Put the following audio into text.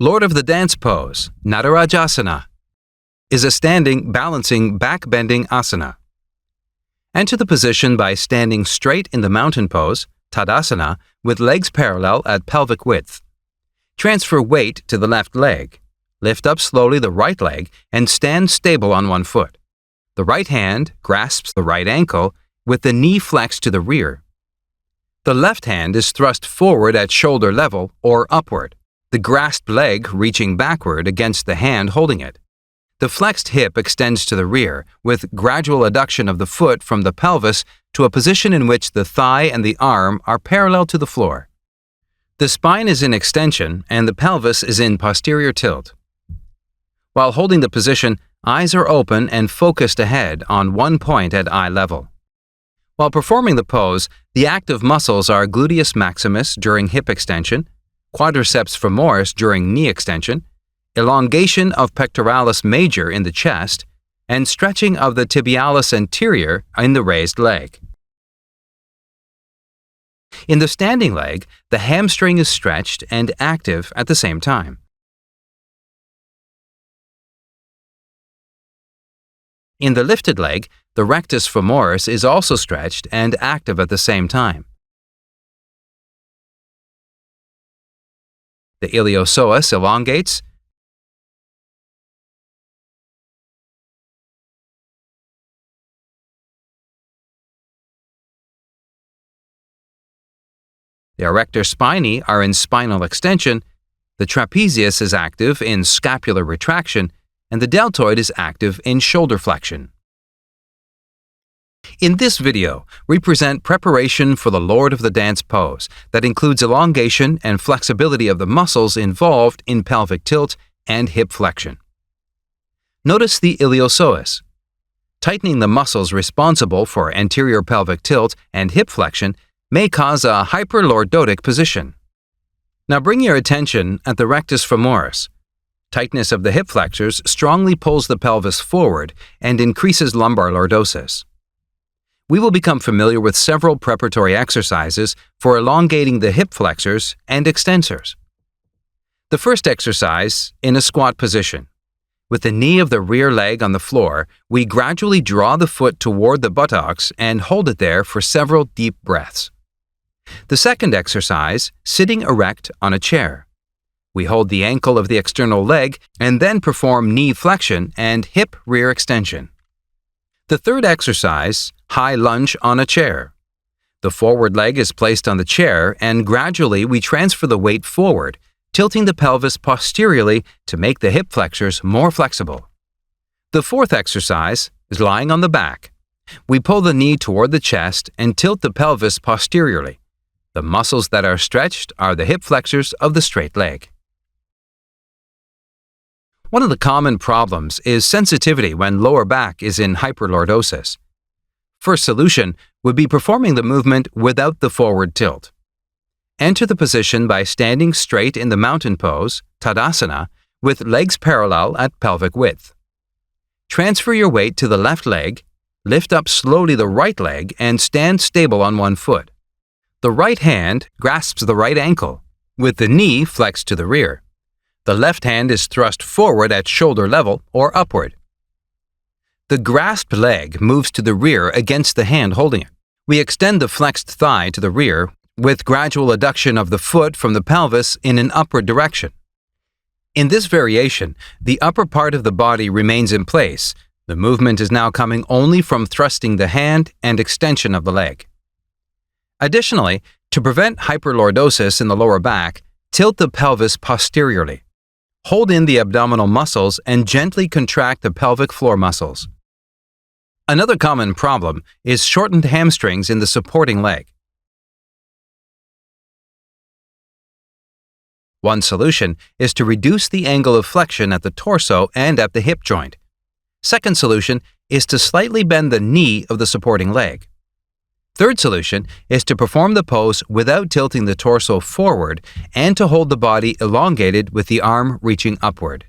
Lord of the Dance pose, Natarajasana, is a standing, balancing, back-bending asana. Enter the position by standing straight in the mountain pose, Tadasana, with legs parallel at pelvic width. Transfer weight to the left leg. Lift up slowly the right leg and stand stable on one foot. The right hand grasps the right ankle with the knee flexed to the rear. The left hand is thrust forward at shoulder level or upward, the grasped leg reaching backward against the hand holding it. The flexed hip extends to the rear, with gradual adduction of the foot from the pelvis to a position in which the thigh and the arm are parallel to the floor. The spine is in extension and the pelvis is in posterior tilt. While holding the position, eyes are open and focused ahead on one point at eye level. While performing the pose, the active muscles are gluteus maximus during hip extension, quadriceps femoris during knee extension, elongation of pectoralis major in the chest, and stretching of the tibialis anterior in the raised leg. In the standing leg, the hamstring is stretched and active at the same time. In the lifted leg, the rectus femoris is also stretched and active at the same time. The iliopsoas elongates. The erector spinae are in spinal extension, the trapezius is active in scapular retraction, and the deltoid is active in shoulder flexion. In this video, we present preparation for the Lord of the Dance pose that includes elongation and flexibility of the muscles involved in pelvic tilt and hip flexion. Notice the iliopsoas. Tightening the muscles responsible for anterior pelvic tilt and hip flexion may cause a hyperlordotic position. Now bring your attention at the rectus femoris. Tightness of the hip flexors strongly pulls the pelvis forward and increases lumbar lordosis. We will become familiar with several preparatory exercises for elongating the hip flexors and extensors. The first exercise, in a squat position. With the knee of the rear leg on the floor, we gradually draw the foot toward the buttocks and hold it there for several deep breaths. The second exercise, sitting erect on a chair. We hold the ankle of the external leg and then perform knee flexion and hip rear extension. The third exercise, high lunge on a chair. The forward leg is placed on the chair and gradually we transfer the weight forward, tilting the pelvis posteriorly to make the hip flexors more flexible. The fourth exercise is lying on the back. We pull the knee toward the chest and tilt the pelvis posteriorly. The muscles that are stretched are the hip flexors of the straight leg. One of the common problems is sensitivity when lower back is in hyperlordosis. First solution would be performing the movement without the forward tilt. Enter the position by standing straight in the mountain pose, Tadasana, with legs parallel at pelvic width. Transfer your weight to the left leg, lift up slowly the right leg, and stand stable on one foot. The right hand grasps the right ankle, with the knee flexed to the rear. The left hand is thrust forward at shoulder level or upward. The grasped leg moves to the rear against the hand holding it. We extend the flexed thigh to the rear with gradual adduction of the foot from the pelvis in an upward direction. In this variation, the upper part of the body remains in place. The movement is now coming only from thrusting the hand and extension of the leg. Additionally, to prevent hyperlordosis in the lower back, tilt the pelvis posteriorly. Hold in the abdominal muscles and gently contract the pelvic floor muscles. Another common problem is shortened hamstrings in the supporting leg. One solution is to reduce the angle of flexion at the torso and at the hip joint. Second solution is to slightly bend the knee of the supporting leg. Third solution is to perform the pose without tilting the torso forward and to hold the body elongated with the arm reaching upward.